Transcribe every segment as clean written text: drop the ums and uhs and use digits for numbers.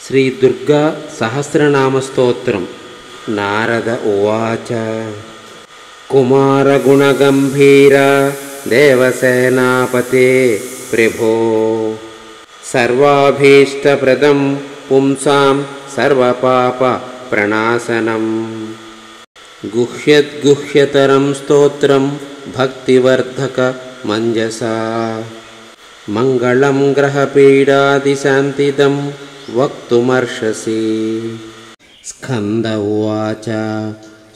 శ్రీ దుర్గా సహస్రనామస్తోత్రం. నారద ఉవాచ. కుమారగుణగంభీర దేవసేనాపతే ప్రభో సర్వాభీష్టప్రదం పుంసాం సర్వపాప ప్రణాశనం. గుహ్యద్గుహ్యతరం స్తోత్రం భక్తివర్ధక మంజసా. మంగళం గ్రహపీడాదిశాంతిదం వక్తుమర్షసి. స్కంద ఉవాచ.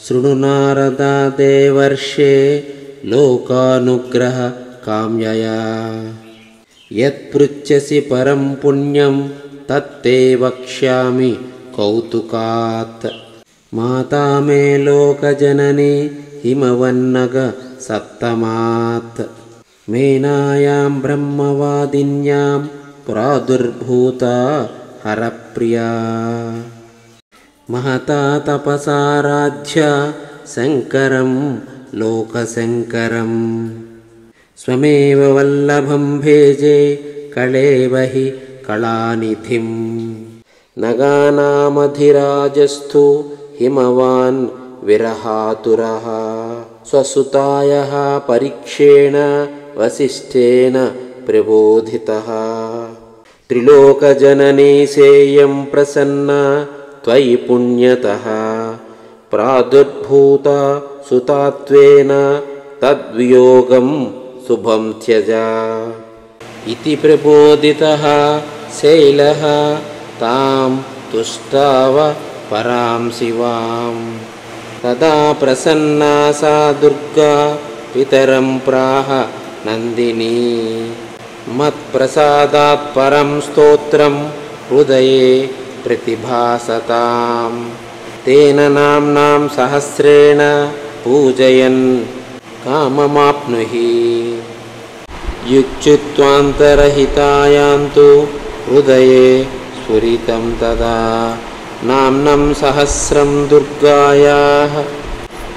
శృణు నారదా దేవర్షే లోకానుగ్రహ కామ్యయా. యత్పృచ్ఛసి పరం పుణ్యం తత్తే వక్ష్యామి కౌతుకాత్. మాతా మే లోకజననీ హిమవన్నగ సప్తమాత్. మేనాయాం బ్రహ్మవాదిన్యాం ప్రాదుర్భూతా హరప్రియా. మహతా తపసారాధ్య శంకరం లోకశంకరం. స్వమేవ వల్లభం భేజే కళేవహి కళానిధిం. నగానామధిరాజస్థు హిమవాన్ విరహాతురః. స్వసుతాయః పరీక్షేణ వసిష్ఠేన ప్రబోధితః. త్రిలోకజననీ సేయం ప్రసన్నా త్వయి పుణ్యతః. ప్రాదుర్భూత సుతాత్వేన తద్వియోగం శుభం త్యజ. ఇతి ప్రబోధితః శైలః తాం తుష్టావ పరాం శివాం. తదా ప్రసన్నా సా దుర్గా పితరం ప్రాహ నందినీ. మత్ప్రసాదాత్ పరం స్తోత్రం హృదయే ప్రతిభాసతాం. తేన నామ్నాం సహస్రేణ పూజయన్ కామమాప్నుహి. యుక్చుత్వాంతరహితాయాంతు హృదయే స్ఫురితం తదా. నామ్నం సహస్రం దుర్గాయాః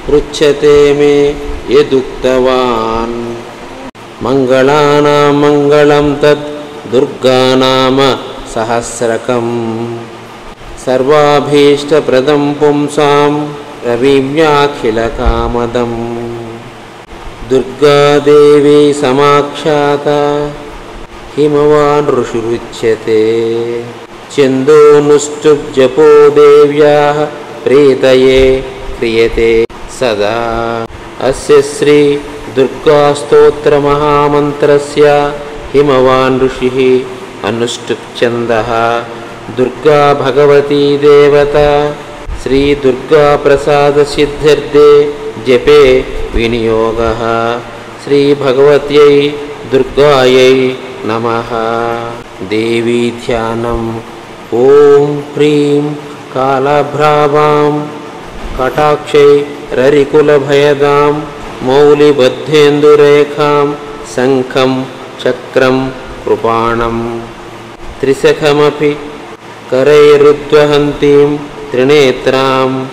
పృచ్ఛతే మే యదుక్తవాన్. మంగళానాం మంగళం తత్ దుర్గానామ సహస్రకం. సర్వాభీష్టప్రదం పుంసాం రవిమ్యాఖిలకామదం. దుర్గాదేవి సమాఖ్యాత హిమవాన్ ఋషిరుచ్యతే. ఛందోనుష్టుప్జపో దేవ్యాః ప్రీతయే క్రియతే సదా. అస్య శ్రీ దుర్గాస్తోత్ర మహామంత్రస్య హిమవాన్ ఋషిః అనుష్టుప్ ఛందః. దుర్గా భగవతీ దేవత. శ్రీ దుర్గా ప్రసాద సిద్ధ్యర్థే జపే వినియోగః. శ్రీ భగవత్యై దుర్గాయై నమః. దేవీ ధ్యానం. ఓం హ్రీం కాళభ్రావాం కటాక్షై రరికులభయదాం మౌలిబద్ధేందురేఖాం శంఖం చక్రం కృపాణం. త్రిశఖమపి కరైరుద్వహంతీం త్రినేత్రాం.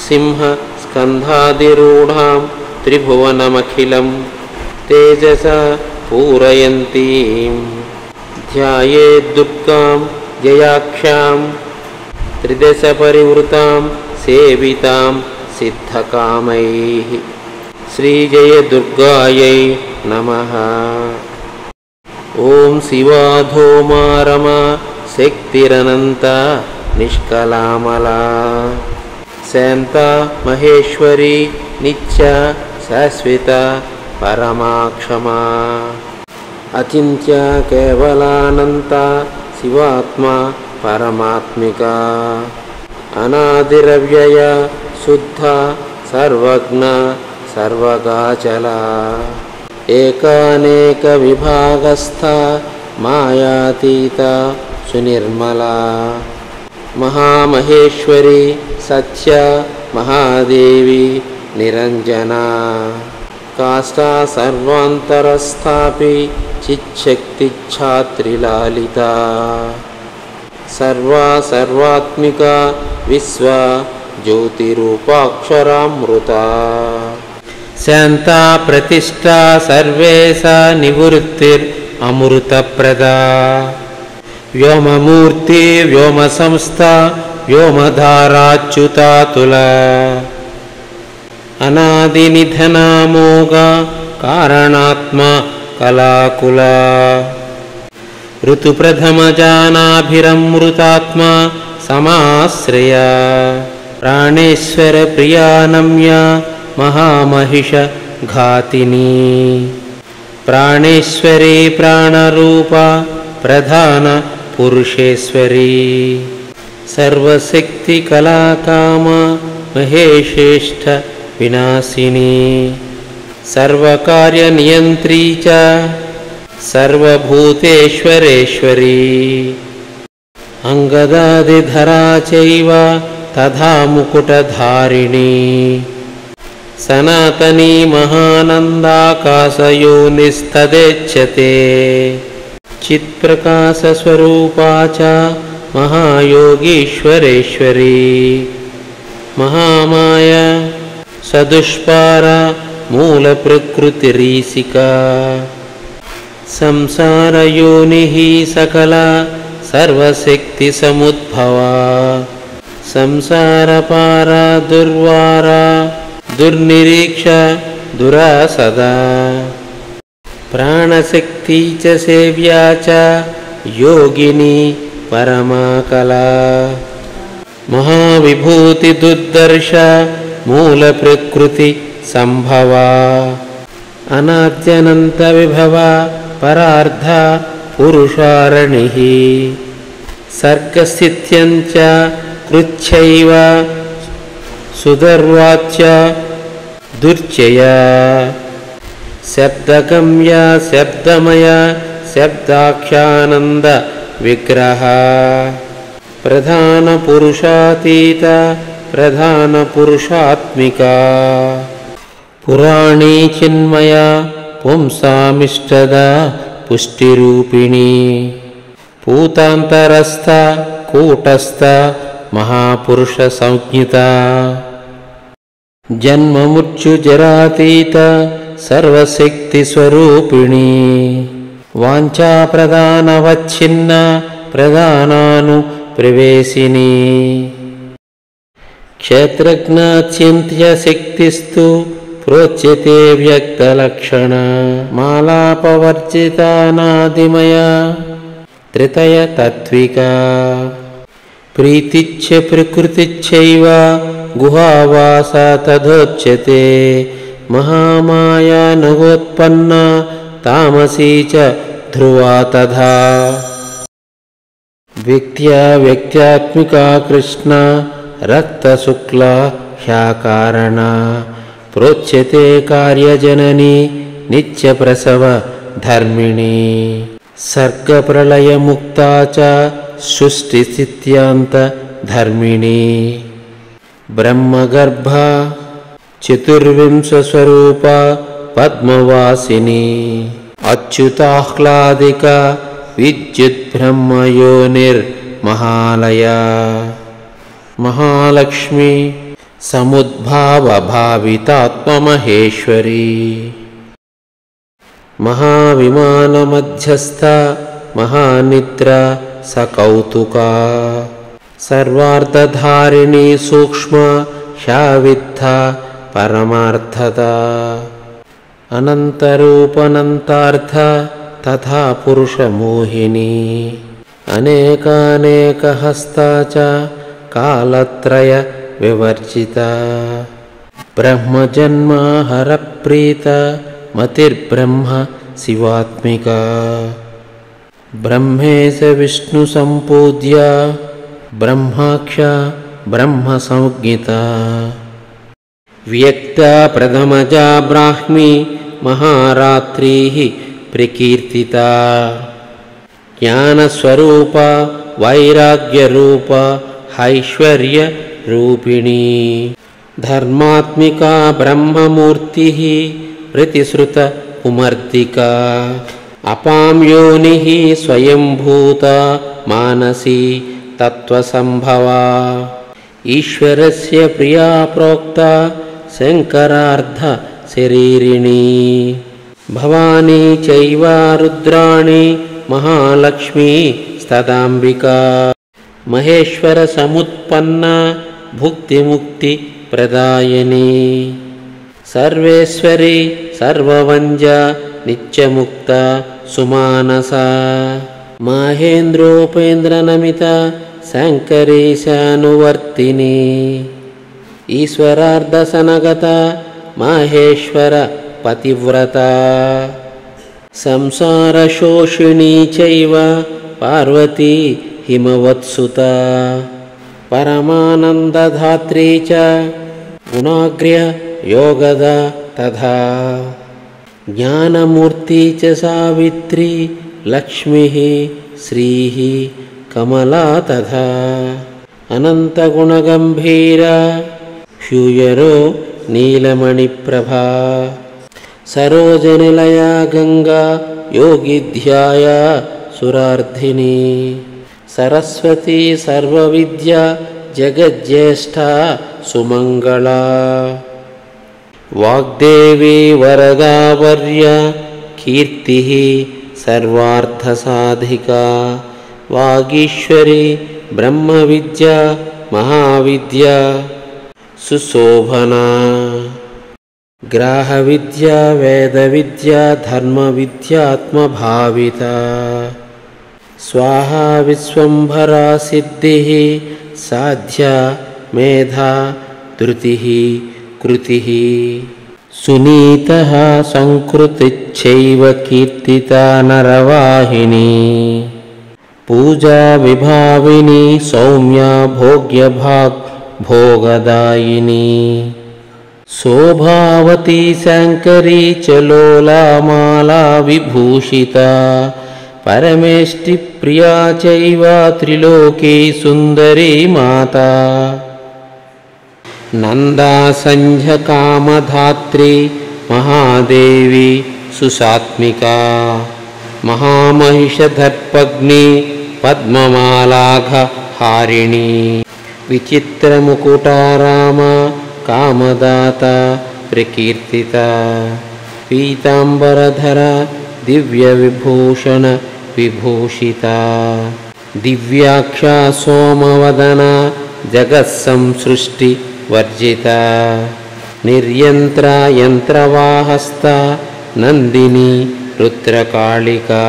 సింహ స్కంధాదిరూఢాం త్రిభువనమఖిలం తేజసా పూరయంతీం. ధ్యాయేద్దుర్గాం జయాక్షాం త్రిదశ పరివృతాం సేవితాం సిద్ధకామైః. శ్రీజయ దుర్గాయై నమః. ఓం శివాధోమా రమా శక్తిరనంత నిష్కలామలా. శాంత మహేశ్వరి నిత్య శాశ్వత పరమాక్షమా. అచింత్య కేవలానంత శివాత్మా పరమాత్మికా. అనాదిరవ్యయ శుద్ధ సర్వజ్ఞ సర్వగాచలా. ఏకానేక విభాగస్థ మాయాతీత సునిర్మలా. మహామహేశ్వరి సత్య మహాదేవి నిరంజనా. కాష్టా సర్వాంతరస్థాపి చిచ్చక్తిఛాత్రిలాలితా. సర్వా సర్వాత్మికా విశ్వ జ్యోతిరూపాక్షరామృతా. శాంతా ప్రతిష్టా సర్వేశ నివృత్తిర్ అమృతప్రదా. వ్యోమమూర్తి వ్యోమ సంస్థ వ్యోమధారాచ్యుతాతుల అనాది నిధనామోగ కారణాత్మ కళాకుల ఋతుప్రథమజానాభిరమృతాత్మ సమాశ్రయ ప్రాణేశ్వర ప్రియానమ్య మహామహిష ఘాతిని ప్రాణేశ్వరీ ప్రాణరూప ప్రధాన పురుషేశ్వరీ సర్వశక్తి కళాకామ మహేశ్రేష్ఠ వినాశిని సర్వకార్య నియంత్రీ చ సర్వభూతేశ్వరేశ్వరీ అంగదాదిధరా చైవ తథా ముకుటధారిణి సనాతనీ మహానందాకాశయోనిస్తదేచ్యతే చిత్ప్రకాశస్వరూపా చ మహాయోగీశ్వరేశ్వరీ మహామాయ సదుష్పార మూలప్రకృతిరీసికా సంసారయోనిః సకల సర్వశక్తి సముద్భవా సంసారపార దుర్వార దుర్నిరీక్ష దురాసదా ప్రాణశక్తి చ సేవ్యా చ యోగిని పరమాకళా మహావిభూతి దుర్దర్శ మూల ప్రకృతి సంభవా అనాద్యనంత విభవ పరార్థ పురుషారణిః సర్గస్థిత్యంచ కృచ్ఛైవ సుదర్వాచ్య దుర్చయ శబ్దగమ్య శబ్దమయ శబ్దాఖ్యానంద విగ్రహ ప్రధాన పురుషాతీత ప్రధాన పురుషాత్మిక పురాణీ చిన్మయ పుంసామిష్టద పుష్టిరూపిణి పూతాంతరస్థ కూటస్థ మహాపురుష సంజ్ఞిత జన్మమృత్యుజరాతీత సర్వశక్తి స్వరూపిణి వాంఛా ప్రధానవచ్ఛిన్న ప్రధానాను ప్రవేశిని క్షేత్రజ్ఞాచ్యంత్య శక్తిస్తు ప్రోచ్యతే వ్యక్తలక్షణ మాలాపవర్జితానాదిమయ త్రితయ తత్వికా ప్రీతిచ్చ ప్రకృతిచ్చైవ గుహావాస తదోచ్యతే మహామాయా నగోత్పన్న తామసీ చ ధ్రువా తథా వ్యక్త్యా వ్యక్త్యాత్మికా కృష్ణ రక్తశుక్ల హ్యాకారణ ప్రోచ్యతే కార్యజనని నిత్యప్రసవ ధర్మిణి సర్గప్రళయముక్తా చ సృష్టిస్థిత్యాంత ధర్మిణి బ్రహ్మగర్భ చతుర్వింశస్వరూప పద్మవాసిని అచ్యుతాహ్లాదిక విద్యుద్బ్రహ్మయోనిర్మహాలయ మహాలక్ష్మి సముద్భావభావితాత్మమహేశ్వరీ మహావిమానమధ్యస్థ మహానిద్ర సకౌతుకా సర్వార్థధారిణి సూక్ష్మ హ్యావిద్ధ పరమార్థద అనంతరూపనంతార్థ తథా పురుషమోహిని అనేకానేకహస్తా చ కాలత్రయ వివర్జిత బ్రహ్మజన్మహరప్రీత మతిర్బ్రహ్మ శివాత్మికా బ్రహ్మేశ విష్ణు సంపూజ్య బ్రహ్మాక్ష బ్రహ్మ సంజ్ఞిత వ్యక్త ప్రథమజా బ్రాహ్మి మహారాత్రీ ప్రకీర్తిత జ్ఞానస్వరూప వైరాగ్యరూప ఐశ్వర్య రూపిణి ధర్మాత్మికా బ్రహ్మమూర్తి ప్రతిశ్రుత కుమర్దికా అపాం యోనిః స్వయంభూత మానసీ తత్వసంభవా ఈశ్వరస్య ప్రియా ప్రోక్త శంకరార్ధ శరీరిణి భవానీ చైవ రుద్రాణి మహాలక్ష్మీ స్తదాంబికా మహేశ్వర సముత్పన్న భుక్తిముక్తి ప్రదాయని సర్వేశ్వరి సర్వవంజ నిత్యముక్త సుమానస మహేంద్రోపేంద్రనమిత శంకరీశానువర్తిని ఈశ్వరార్ధసనగత మహేశ్వర పతివ్రత సంసారశోషిణీ చైవ పార్వతీ హిమవత్సుత పరమానందధాత్రీ చ గుణాగ్ర్య యోగద తథా జ్ఞానమూర్తి చ సావిత్రి లక్ష్మీ శ్రీ కమలా తథా అనంతగుణగంభీర హ్యూయరో నీలమణిప్రభా సరోజనిలయా గంగా యోగిధ్యాయ సురార్థిని సరస్వతీ సర్వవిద్య జగజ్యేష్ఠ సుమంగళా వాగ్దేవి వరదావర్య కీర్తి సర్వార్థసాధికా వాగీశ్వరి బ్రహ్మవిద్య మహావిద్య సుశోభనా గ్రాహవిద్య వేదవిద్య ధర్మవిద్యాత్మభావిత స్వాహా విశ్వంభరా సిద్ధి సాధ్య మేధా ధృతి కృతి సునీత సంకృతిచ్చైవ కీర్తితా నరవాహిని పూజా విభావిని సౌమ్య భోగ్యభాగ్ భోగదాయిని శోభావతి శంకరీ చలోలామాలా విభూషిత పరమేష్టి ప్రియా చైవ త్రిలోకే సుందరీ మాతా నందా సంధ్య కామధాత్రి మహాదేవి సుసాత్మికా మహామహిషదర్పగ్ని పద్మమాలాఘ హారిణి విచిత్రముకుటారామ కామదాత ప్రకీర్తిత పీతాంబరధర దివ్యవిభూషణ విభూషిత దివ్యాక్షా సోమవదన జగత్సంసృష్టి వర్జిత నిర్యంత్ర యంత్రవాహస్త నందిని రుద్రకాళికా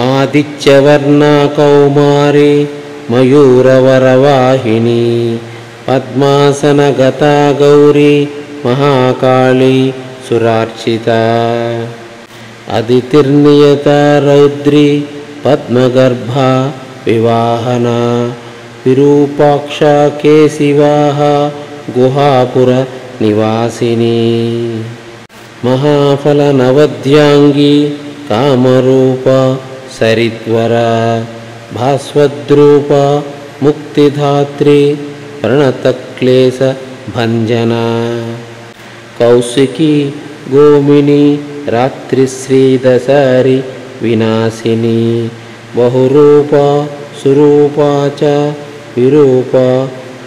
ఆదిత్యవర్ణ కౌమారి మయూరవరవాహిని పద్మాసనగతా గౌరీ మహాకాళీ సురార్చిత అదితిర్నియత రౌద్రి పద్మగర్భ వివాహన విరూపాక్ష కేశివాహ గుహాపుర నివాసిని మహాఫల నవద్యాంగి కామరూప సరిద్వర భాస్వద్రూప ముక్తిధాత్రి ప్రణతక్లేశ భంజన కౌశికి గోమిని రాత్రిశ్రీదశారి వినాశిని బహురూప సురూపా చ విరూప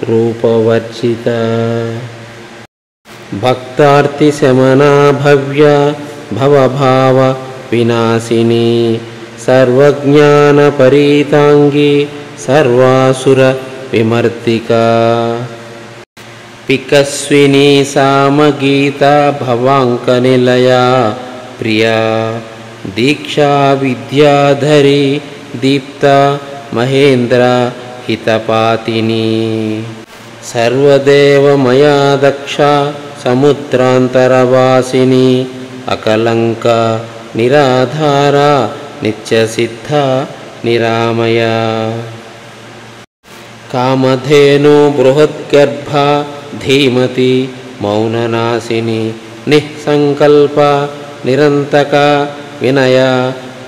రూపవర్జిత భక్తార్తిశమనా భవ్య భవభావ వినాశిని సర్వజ్ఞానపరీతాంగి సర్వాసుర విమర్దికా పికస్విని సామగీత భవాంకనిలయా ప్రియా దీక్షా విద్యాధరి దీప్త మహేంద్ర హితపాతిని సర్వదేవమయా దక్ష సముద్రాంతరవాసిని అకలంక నిరాధార నిత్యసిద్ధ నిరామయ కామధేను బృహద్గర్భ ధీమతి మౌననాశిని నిఃసంకల్ప నిరంతక వినయ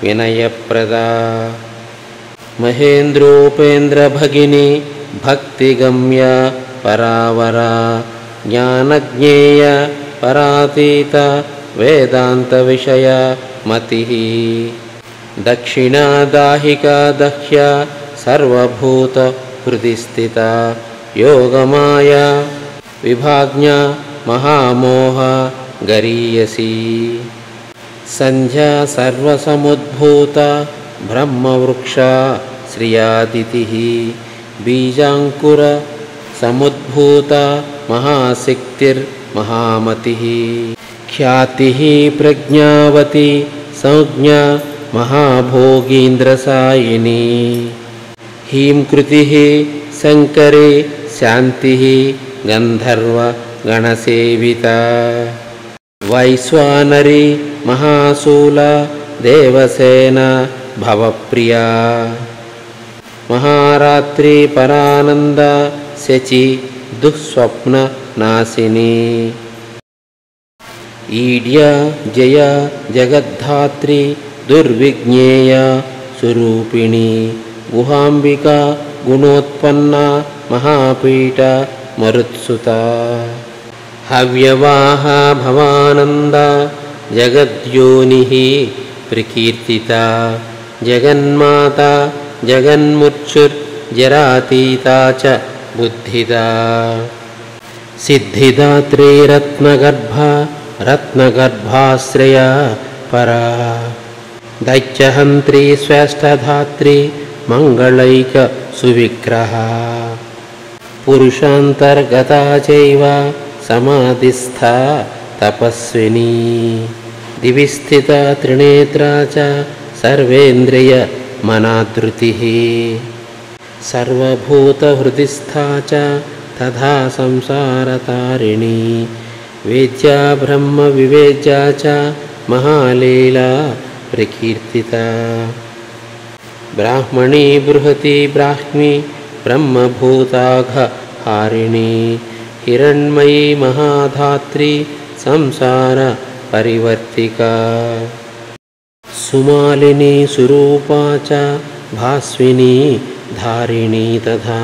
వినయప్రదా మహేంద్రోపేంద్ర భగిని భక్తిగమ్య పరావర జ్ఞానజ్ఞేయ పరాతీత వేదాంత విషయ మతి దక్షిణాదాహిక దహ్య సర్వభూత హృది స్థిత యోగమాయ విభాజ్ఞ మహామోహ గరీయసి సంధ్యా సర్వసముద్భూత బ్రహ్మవృక్ష श्रियादितिः बीजाङ्कुर समुद्भूता महाशक्तिर्महामतिः ख्यातिः प्रज्ञावती संज्ञा महाभोगीन्द्रसायिनी हींकृतिः शङ्करी शान्तिः गन्धर्वगणसेविता वैश्वानरी महाशूला देवसेना भवप्रिया महारात्रि परानन्द शची दुःस्वप्ननाशिनी ईड्या जया जगद्धात्री दुर्विज्ञेया स्वरूपिणी गुहाम्बिका गुणोत्पन्ना महापीठा मरुत्सुता हव्यवाहा भवानन्दा जगद्योनिः प्रकीर्तिता जगन्माता जगन्मुर्चुर्जरातीता च बुद्धिदा सिद्धिदात्री रत्नगर्भा रत्नगर्भाश्रया परा दैत्यहन्त्री श्रेष्ठधात्री मंगलैक सुविग्रहा पुरुषान्तर्गता चैव समाधिस्था तपस्विनी दिवि स्थिता त्रिनेत्रा च सर्वेन्द्रिय मनाधृतिः सर्वभूतहृदिस्था च तथा संसारतारिणी वेद्या ब्रह्मविवेद्या च महालीला प्रकीर्तिता ब्राह्मणी बृहती ब्राह्मी ब्रह्मभूताघहारिणी हिरण्मयी महाधात्री संसार परिवर्तिका सुमालिनी सुरूपा च भास्विनी धारिणी तथा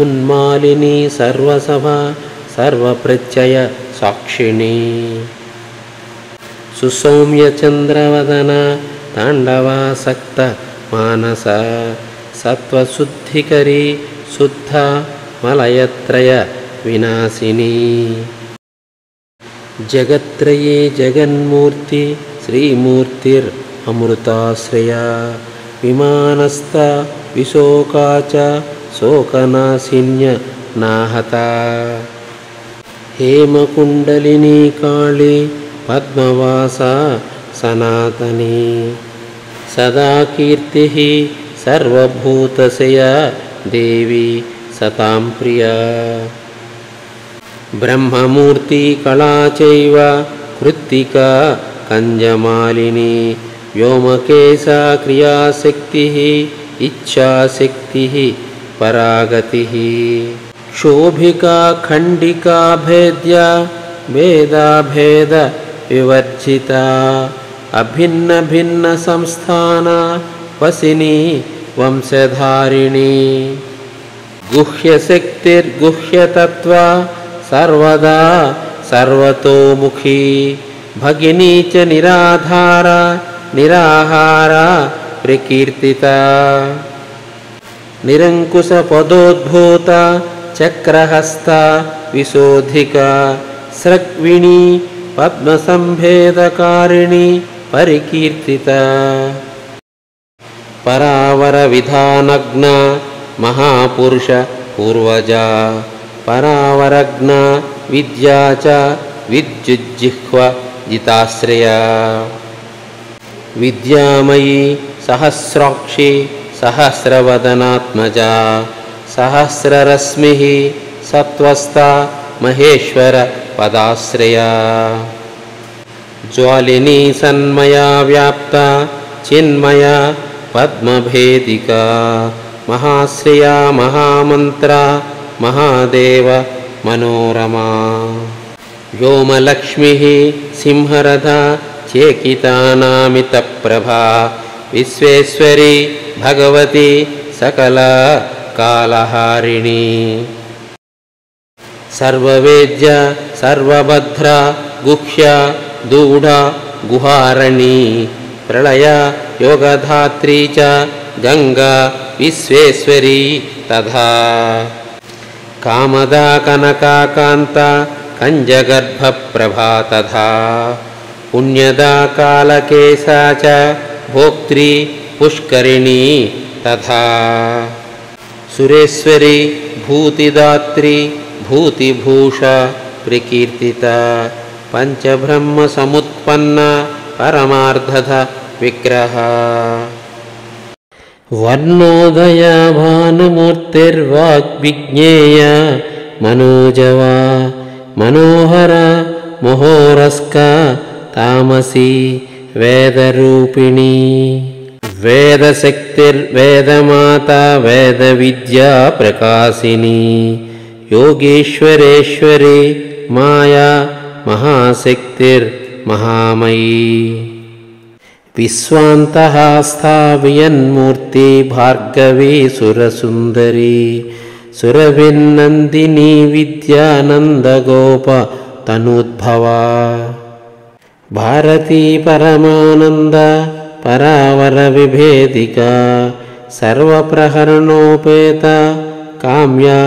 उन्मालिनी सर्वसभा सर्वप्रत्यय साक्षिणी सुसौम्य चंद्रवदना तांडवासक्त मानस सत्वशुद्धिकरी शुद्धा मलयत्रय विनाशिनी जगत्त्रये जगन्मूर्ति श्रीमूर्तिरमृताश्रया विमानस्था विशोका च शोकनाशिन्य नाहता हेमकुण्डलिनी काली पद्मवासा सनातनी सदा कीर्तिः सर्वभूतशया देवी सतां प्रिया ब्रह्ममूर्ति कला चैव कृत्तिका कञ्जमालिनी व्योमकेशा क्रियाशक्तिः इच्छाशक्तिः परागतिः क्षोभिका खण्डिका भेद्या भेदाभेद विवर्जिता अभिन्न भिन्न संस्थाना वसिनी वंशधारिणी गुह्यशक्तिर्गुह्यतत्त्वा सर्वदा सर्वतोमुखी भगिनी च निराधारा निराहारा प्रकीर्तिता निरङ्कुशपदोद्भूता चक्रहस्ता विशोधिका स्रग्विणी पद्मसंभेदकारिणी परिकीर्तिता परावरविधानग्ना महापुरुष पूर्वजा परावरग्ना विद्या च विद्युज्जिह्व जिताश्रया विद्यामयी सहस्राक्षी सहस्रवदनात्मजा सहस्ररश्मिः सत्त्वस्था महेश्वर पदाश्रया ज्वालिनी सन्मया व्याप्ता चिन्मया पद्मभेदिका महाश्रिया महामन्त्रा महादेव मनोरमा व्योमलक्ष्मीः सिंहरथा चेकितानामितप्रभा विश्वेश्वरी भगवती सकला कालहारिणी सर्ववेद्या सर्वभद्रा गुह्या दूढा गुहारणी प्रलया योगधात्री च गंगा विश्वेश्वरी तथा कामदा कनकाकान्ता कंजगर्भप्रभा तथा पुण्यदा कालकेशा च भोक्त्री पुष्करिणी तथा सुरेश्वरी भूतिदात्री भूतिभूषा प्रकीर्तिता पंचब्रह्मसमुत्पन्ना परमार्थद विग्रह वर्णोदया भानुमूर्तिर्वाग्विज्ञेया मनोजवा मनोहरा मोहोरस्का तामसी वेदरूपिणी वेदशक्तिर्वेदमाता वेदविद्या प्रकाशिनी योगीश्वरेश्वरी माया महाशक्तिर्महामयी विश्वान्तः स्थावयन्मूर्ति भार्गवी सुरसुन्दरी सुरभिन्नन्दिनी विद्यानन्दगोप तनूद्भवा भारती परमानन्द परावर विभेदिका सर्वप्रहरणोपेता काम्या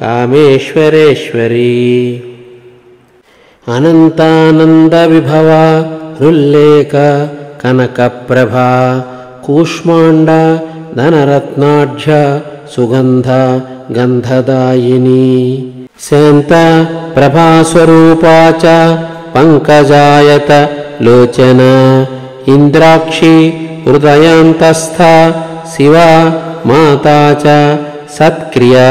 कामेश्वरेश्वरी अनन्तानन्द विभवा हृल्लेख कनकप्रभा कूष्माण्ड धनरत्नाढ्य सुगन्ध गन्धदायिनी शान्ता प्रभास्वरूपा च पंकजायत लोचना इंद्राक्षी हृदयान्तस्था शिवा माता च सत्क्रिया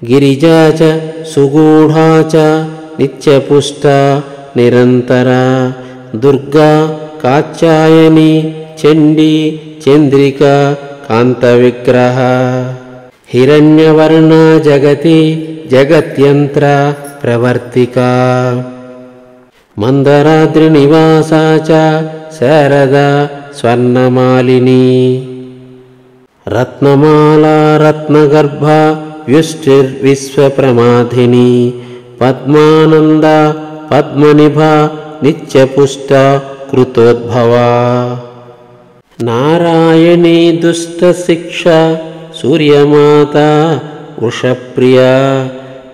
गिरिजा च सुगूढ़ा च नित्यपुष्टा निरंतरा दुर्गा कात्यायनी चंडी चंद्रिका कांतविग्रह हिरण्यवर्णा जगति जगत्यंत्र प्रवर्तिका मंदराद्रिनिवासा च शारदा स्वर्णमालिनी रत्नमाला रत्नगर्भा व्युष्टिर्विश्वप्रमाधिनी पद्मानंदा पद्मनिभा नित्यपुष्टा कृतोद्भवा नारायणी दुष्टशिक्षा सूर्यमाता वृषप्रिया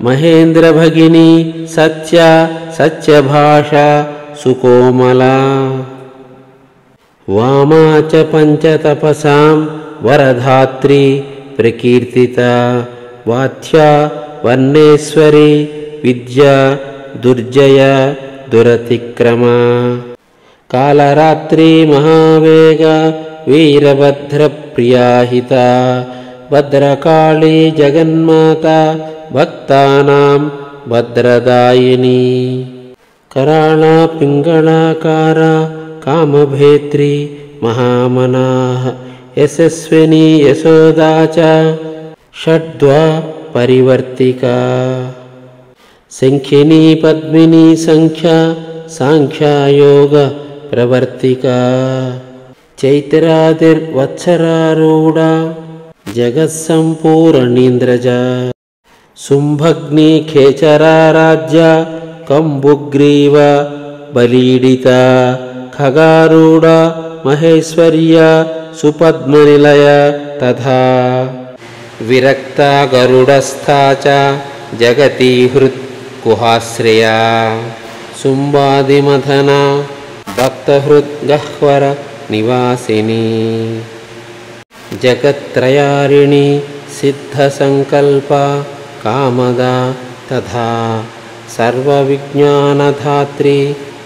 महेन्द्रभगिनी सत्या सत्यभाषा सुकोमला वामा च पंचतपसां वरधात्री प्रकीर्तिता वात्या वर्णेश्वरी विद्या दुर्जया दुरतिक्रमा कालरात्रि महावेग वीरभद्रप्रियाहिता भद्रकाली जगन्माता भक्तानां भद्रदायिनी कराला पिंगलाकारा कामभेत्री महामनाः यशस्विनी यशोदा च षड्वा परिवर्तिका संख्यिनी पद्मिनी संख्या सांख्या योग प्रवर्तिका चैत्रादिर्वत्सरारूढ़ा जगत्संपूर्णीन्द्रजा शुंभग्नि खेचरा राज्य कंबुग्रीव बलीडिता खगारूढ़ा महेश्वर्या सुपद्मनिलय तथा विरक्ता गरुडस्था च जगती हृत् कुहाश्रया शुंभादिमथना भक्तहृत् गह्वर निवासिनी जगत्त्रयारिणी सिद्धसंकल्पा कामदा तथा सर्वविज्ञानधात्री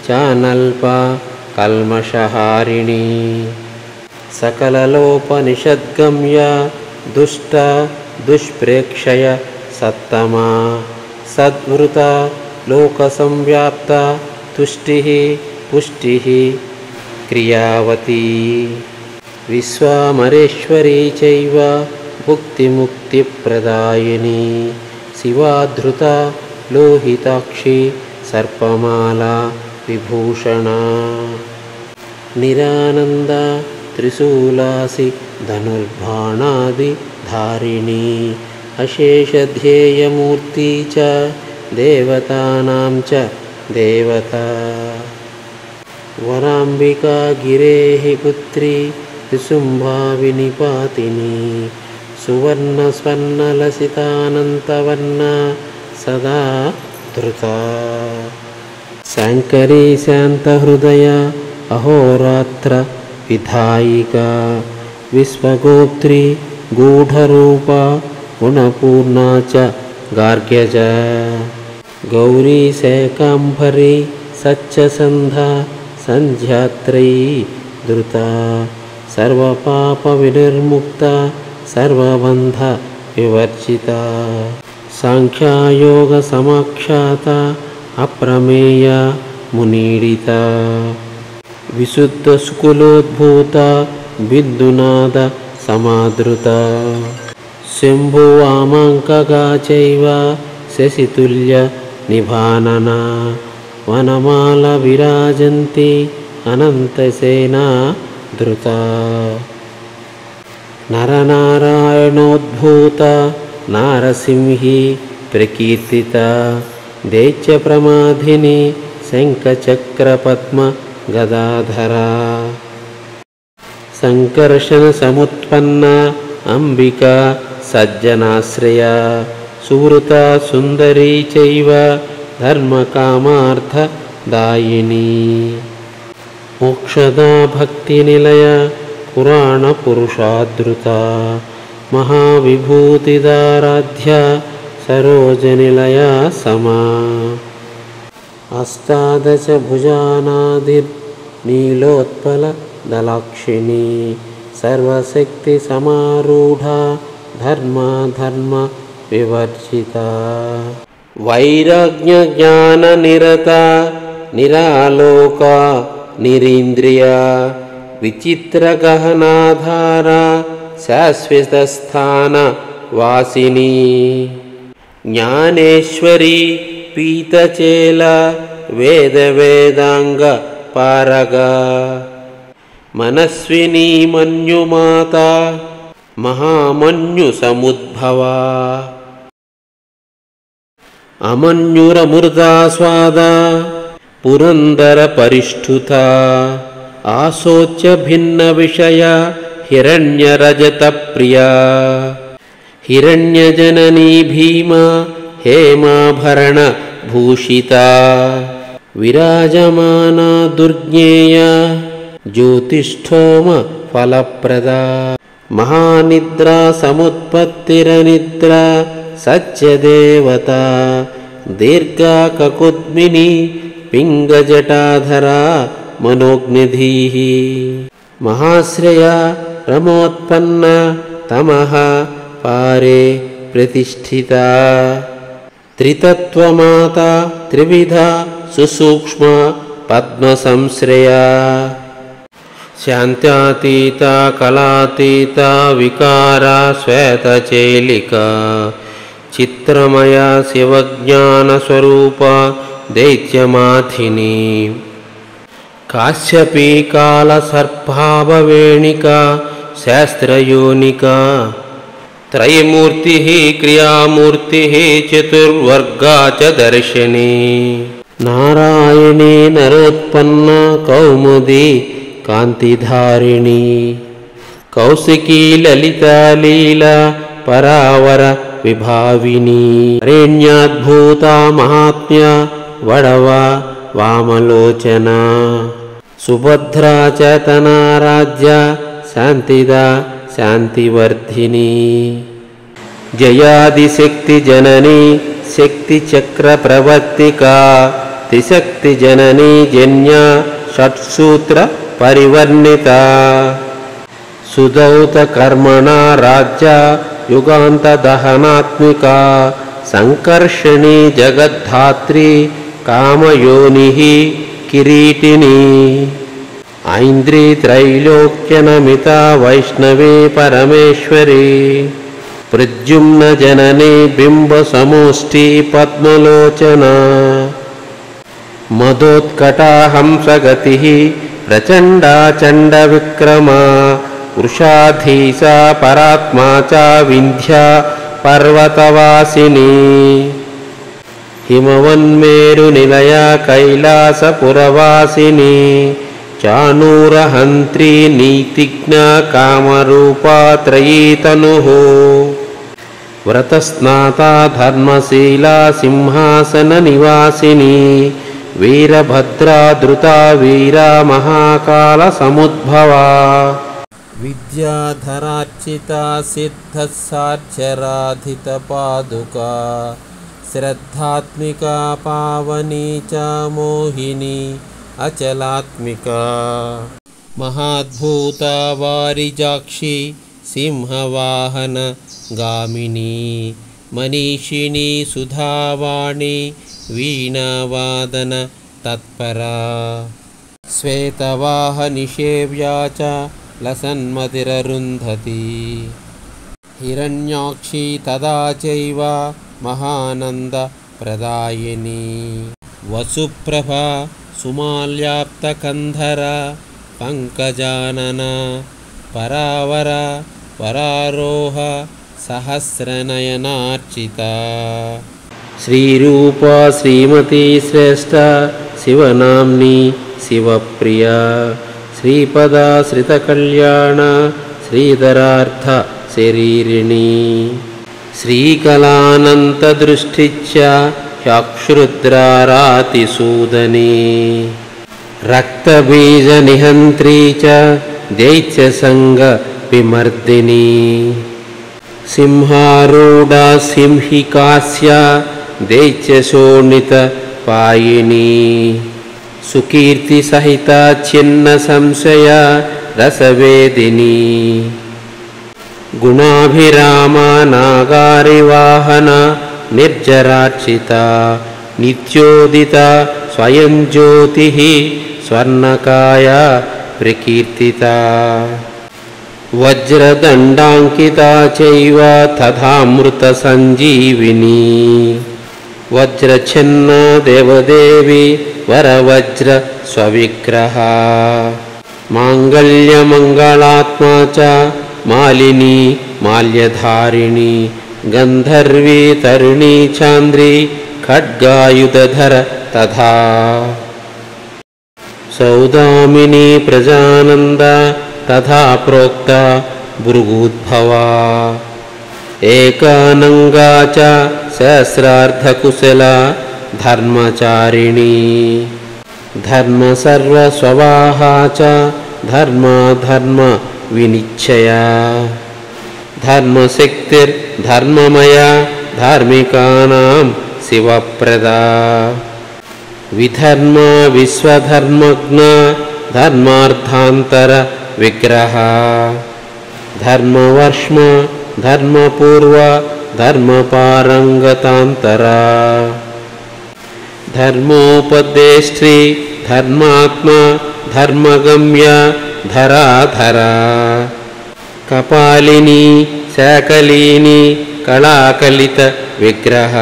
चानल्पा कल्मषहारिणी सकललोपनिषद्गम्या दुष्टा दुष्प्रेक्षय सत्तमा सद्वृता लोकसंव्याप्ता तुष्टिः पुष्टिः क्रियावती विश्वामरेश्वरी चैव भुक्तिमुक्तिप्रदायिनी शिवाधृता लोहिताक्षी सर्पमाला विभूषणा निरानंदा त्रिशूलासि धनुर्बाणादिधारिणी अशेषध्येयमूर्ति च देवतानां च देवता वराम्बिका गिरेः पुत्री त्रिशुम्भा विनिपातिनी सुवर्णस्वर्णलसितानन्तवर्णा सदा धृता शाङ्करी शान्तहृदया अहोरात्र विधायिका विश्वगोत्री गूढरूपा गुणपूर्णा च गार्ग्यज गौरी शैकाम्भरी सच्चसन्धा सन्ध्यात्रयी धृता सर्वपापविनिर्मुक्ता सर्वबन्धविवर्जिता साङ्ख्ययोगसमाख्याता अप्रमेया मुनीडिता विशुद्धसुकुलोद्भूता बिन्दुनाद समादृता शम्भुवामाङ्कगा चैव शशितुल्य निभानना वनमाला विराजन्ति अनन्तसेना धृता नरनारायणोद्भूता नारसिंही प्रकीर्तिता दैत्यप्रमाधिनी शङ्खचक्रपद्मगदाधरा सङ्कर्षणसमुत्पन्ना अम्बिका सज्जनाश्रया सुवृता सुन्दरी चैव धर्मकामार्थदायिनी मोक्षदा भक्तिनिलया पुराणपुरुषादृता महाविभूतिदाराध्या सरोजनिलया समा अष्टादशभुजानादिर्नीलोत्पलदलाक्षिणी सर्वशक्तिसमारूढा धर्मविवर्जिता वैराग्यज्ञाननिरता निरालोका निरीन्द्रिया विचित्रगहनाधारा शाश्वतस्थानवासिनी ज्ञानेश्वरी पीतचेला वेदवेदाङ्गपारगा मनस्विनी मन्युमाता महामन्युसमुद्भवा अमन्युरमृतास्वादा पुरन्दरपरिष्ठुता आशोच्य भिन्नविषया हिरण्यरजतप्रिया हिरण्यजननी भीमा हेमाभरणभूषिता विराजमाना दुर्ज्ञेया ज्योतिष्ठोमफलप्रदा महानिद्रा समुत्पत्तिरनिद्रा सच्चदेवता दीर्घा ककुद्मिनी पिङ्गजटाधरा मनोज्ञधीः महाश्रया रमोत्पन्ना तमः पारे प्रतिष्ठिता त्रितत्त्वमाता त्रिविधा सुसूक्ष्मा पद्मसंश्रया शान्त्यातीता कलातीता विकारा श्वेतचेलिका चित्रमया शिवज्ञानस्वरूपा दैत्यमाथिनी काश्यपी कालसर्पाभवेणिका शास्त्रयोनिका त्रयमूर्तिः क्रियामूर्तिः चतुर्वर्गा च दर्शनी नारायणी नरोत्पन्ना कौमुदी कान्तिधारिणी कौशिकी ललिता लीला परावर विभाविनी रेण्याद्भूता महात्म्या वडवा वामलोचना सुभद्रा चेतना राज्या शान्तिदा शान्तिवर्धिनी जयादिशक्तिजननी शक्तिचक्रप्रवर्तिका त्रिशक्तिजननी जन्या षट्सूत्रपरिवर्णिता सुदौतकर्मणा राज्या युगान्तदहनात्मिका सङ्कर्षणी जगद्धात्री कामयोनिः किरीटिनी ऐन्द्री त्रैलोक्यनमिता वैष्णवी परमेश्वरी प्रद्युम्नजननी बिम्बसमोष्ठी पद्मलोचना मदोत्कटा हंसगतिः प्रचण्डा चण्डविक्रमा वृषाधीशा परात्मा च विन्ध्या पर्वतवासिनी हिमवन्मेरुनिलया कैलासपुरवासिनी चाणूरहन्त्री नीतिज्ञा कामरूपा त्रयी तनुः व्रतस्नाता धर्मशीला सिंहासननिवासिनी वीरभद्रा धृता वीरा महाकालसमुद्भवा విద్యాధరార్చితా సిద్ధసార్చరాధితపాదుకా శ్రద్ధాత్మికా పావనీ చ మోహిని అచలాత్మికా మహాద్భూతా వారిజాక్షి సింహవాహన గామిని మనీషిణి సుధావాణి వీణావాదన తత్పరా శ్వేతవాహనిషేవ్యా చ లసన్మతిరరుంధతి హిరణ్యాక్షి తదా చైవ మహానంద ప్రదాయిని వసుప్రభా సుమాల్యాప్తకంధర పంకజానన పరావర పరారోహ సహస్రనయనార్చిత శ్రీరూపా శ్రీమతి శ్రేష్ఠ శివనామ్ని శివప్రియా శ్రీపదా శ్రితకళ్యాణ శ్రీధరార్థ శరీరిణి శ్రీకళానంతదృష్టిచ్చ చాక్షురుద్రారాతిసూదనే రక్తబీజనిహంత్రీ చ దైత్యసంగ విమర్దిని సింహారూఢా సింహికాస్య దైత్యశోణిత పాయిని సుకీర్తి సహిత చిన్న సంశయ రసవేదిని గుణాభిరామ నాగారివాహన నిర్జరార్చిత నిత్యోదిత స్వయం జ్యోతి స్వర్ణకాయ ప్రకీర్తిత వజ్రదండాంకితా చైవ తథామృత సంజీవిని వజ్రఛన్న దేవదేవి వరవజ్ర స్వవిగ్రహ మాంగళ్యమంగళాత్మా చ మాలిని మాల్యధారిణి గంధర్వీ తరుణీ చాంద్రీ ఖడ్గాయుధర తథా సౌదామిని ప్రజానంద తథా ప్రోక్త భృగూద్భవా ఏకానంగా చ సహస్రార్ధకుశల ధర్మచారిణి ధర్మసర్వస్వవాహా చ ధర్మ వినిశ్చయా ధర్మశక్తిర్ధర్మమయ ధార్మికానాం శివప్రదా విధర్మ విశ్వధర్మజ్ఞ ధర్మార్థాంతర విగ్రహ ధర్మవర్ష్మ ధర్మపూర్వ ధర్మపారంగతాంతరా ధర్మోపదేష్ట్రీ ధర్మాత్మ ధర్మగమ్య ధరాధరా కపాలిని శాకలీని కళాకలిత విగ్రహ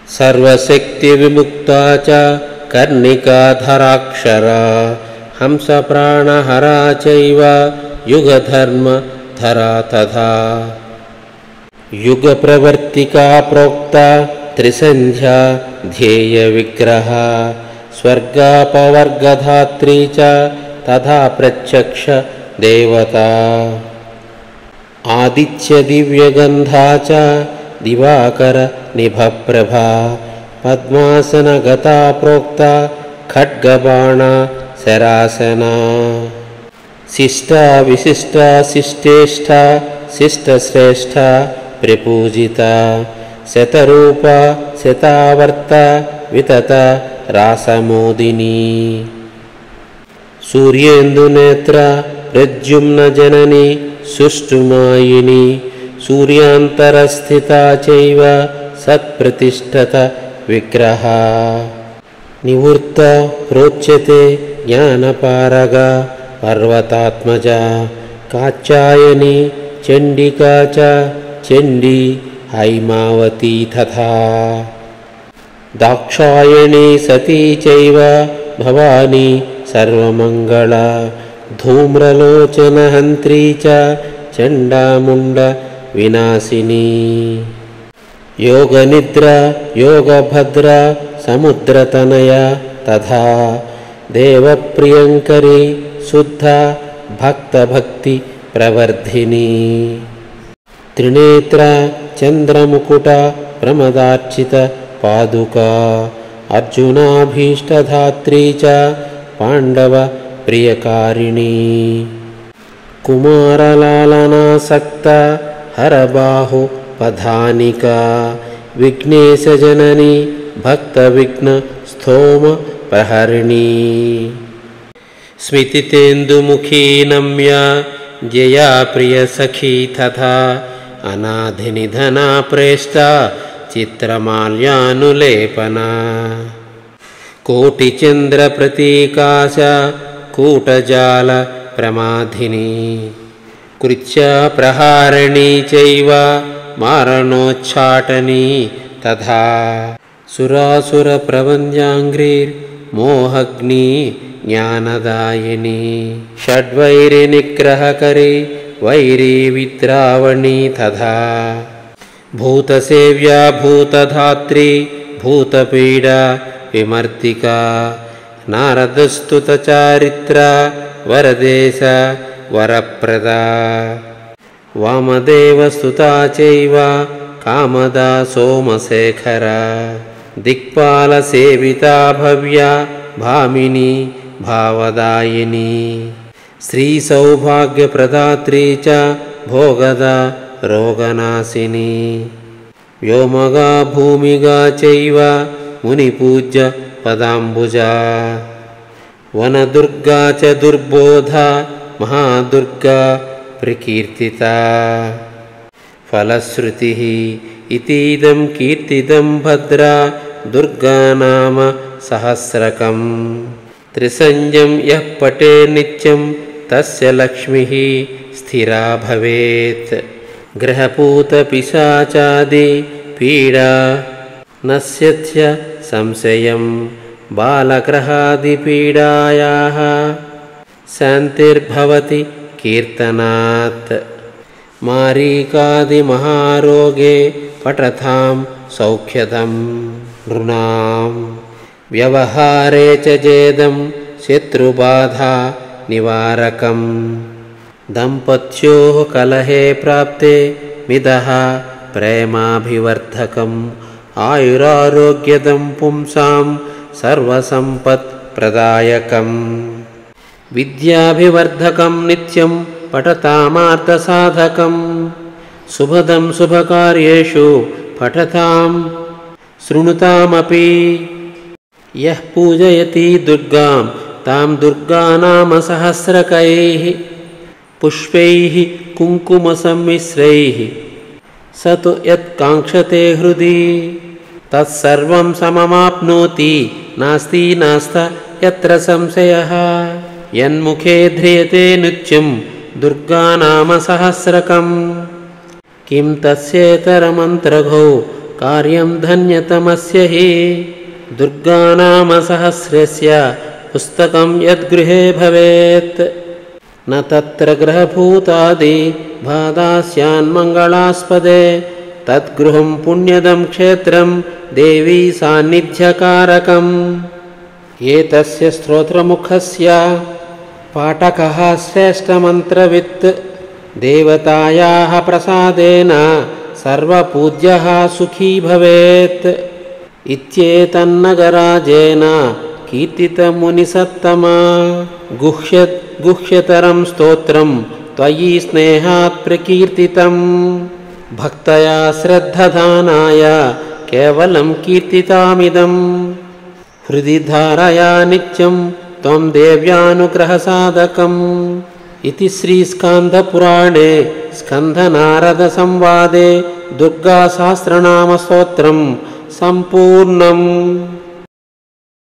సర్వశక్తి విముక్తా చ కర్ణికాధరాక్షరా హంసప్రాణహరా చైవ యుగధర్మధరా తథా యుగప్రవర్తికా ప్రోక్త త్రిసంధ్యా ధ్యేయ విగ్రహ స్వర్గాపవర్గధాత్రీ చ తథా ప్రత్యక్ష దేవతా ఆదిత్య దివ్యగంధా చ దివాకర నిభప్రభా పద్మాసనగతా ప్రోక్త ఖడ్గబాణ శరాసనా శిష్ట విశిష్ట శిష్టేష్ట శిష్టశ్రేష్ఠ ప్రపూజిత శతరూప శతావర్త వితత రాసమోదిని సూర్యేందునేత్ర ప్రద్యుమ్న జనని సుష్టుమాయిని సూర్యాంతరస్థితా చైవ సత్ప్రతిష్ఠత విగ్రహ నివృత్త ప్రోచ్యతే జ్ఞానపారగ పర్వతాత్మజ కాచాయని చండికా చ చండీ హైమావతీ తథా దాక్షాయణీ సతీ చైవ భవానీ సర్వమంగళ ధూమ్రలోచనహంత్రీ చ చండాముండ వినాశిని యోగనిద్ర యోగభద్ర సముద్రతనయ తథా దేవప్రియంకరీ శుద్ధ భక్తభక్తి ప్రవర్ధిని త్రినేత్ర చంద్రముకుట ప్రమదార్చిత పాదుకా అర్జునాభీష్టధాత్రీ చ పాండవ ప్రియకారిణి కుమారలాలనాసక్త హరబాహు పధానికా విఘ్నేశజనని భక్త విఘ్న స్థోమ ప్రహరిణీ స్మితితేందుముఖీ నమ్య జయా ప్రియ సఖీ తథా అనాధినిధనా ప్రేష్ట చిత్రమాల్యానులేపనా కోటిచంద్ర ప్రతీకాశ కూటజాల ప్రమాధిని కృత్యా ప్రహారిణీ చైవ మారణోచ్చాటనీ తథా సురాసుర ప్రబంధ్యాంఘ్రిర్మోహగ్ని జ్ఞానదాయిని షడ్వైరి నిగ్రహకరి వైరీ విద్రావణి తథా భూతసేవ్యా భూతధాత్రి భూతపీడా విమర్దికా నారదస్తుత చారిత్ర వరదేశ వరప్రదా వామదేవస్తుతా చైవ కామదా సోమశేఖరా దిక్పాల సేవితా భవ్య భామిని భావదాయిని శ్రీ సౌభాగ్యప్రదాత్రీ చ భోగదా రోగనాశిని వ్యోమగా భూమిగా చైవ మునిపూజ్య పదాంబుజా వనదుర్గా చ దుర్బోధ మహాదుర్గా ప్రకీర్తితా ఫలశ్రుతి ఇతీదం కీర్తిదం భద్రా దుర్గా నామ సహస్రకం త్రిసంజ్ఞం యః పఠే నిత్యం తస్య లక్ష్మిః స్థిరా భవేత్ గ్రహపూత పిశాచాది పీడా నశ్యత్య సంశయం బాలగ్రహాది పీడాయాః శాంతిర్భవతి కీర్తనాత్ మారీకాది మహారోగే పఠతాం సౌఖ్యదం నృణాం వ్యవహారే చ జేదం శత్రుబాధా నివారకం దంపత్యోః కలహే ప్రాప్తే మిదః ప్రేమాభివర్ధకం ఆయురారోగ్యదం పుంసాం సర్వసంపత్ ప్రదాయకం విద్యాభివర్ధకం నిత్యం పఠతామార్థసాధకం శుభదం శుభకార్యేషు పఠతాం శృణుతామపి యః పూజయతి దుర్గాం తాం దుర్గానామ సహస్రకైః పుష్పైః కుంకుమసమ్మిశ్రైః స తు యత్కాంక్షతే హృది తత్సర్వం సమమాప్నోతి నాస్తి నాస్త యత్ర సంశయః యన్ముఖే ధ్రియతే నిత్యం దుర్గానామ సహస్రకం కిం తస్యేతరమంత్రఘౌ కార్యం ధన్యతమస్య హి దుర్గానామ సహస్రస్య పుస్తకం యద్గృహే భవేత్ న తత్ర గ్రహభూతాది బాధా స్యాన్మంగళాస్పదే తద్గృహం పుణ్యదం క్షేత్రం దేవీ సాన్నిధ్యకారకం ఏతస్య స్తోత్రముఖస్య పాఠకః శ్రేష్టమంత్రవిత్ దేవతాయాः ప్రసాదేన సర్వపూజ్యः సుఖీ భవేత్ ఇత్యేతన్నగరాజేన కీర్తితమునిసత్తమా గుహ్యతరం స్తోత్రం త్వయి స్నేహాత్ ప్రకీర్తితం భక్తయా శ్రద్ధదానాయ కేవలం కీర్తితామిదం హృది ధారయా నిత్యం త్వం దేవ్యానుగ్రహసాధకం इति श्रीस्कान्दपुराणे स्कन्धनारदसंवादे दुर्गासहस्रनामस्तोत्रं सम्पूर्णम्।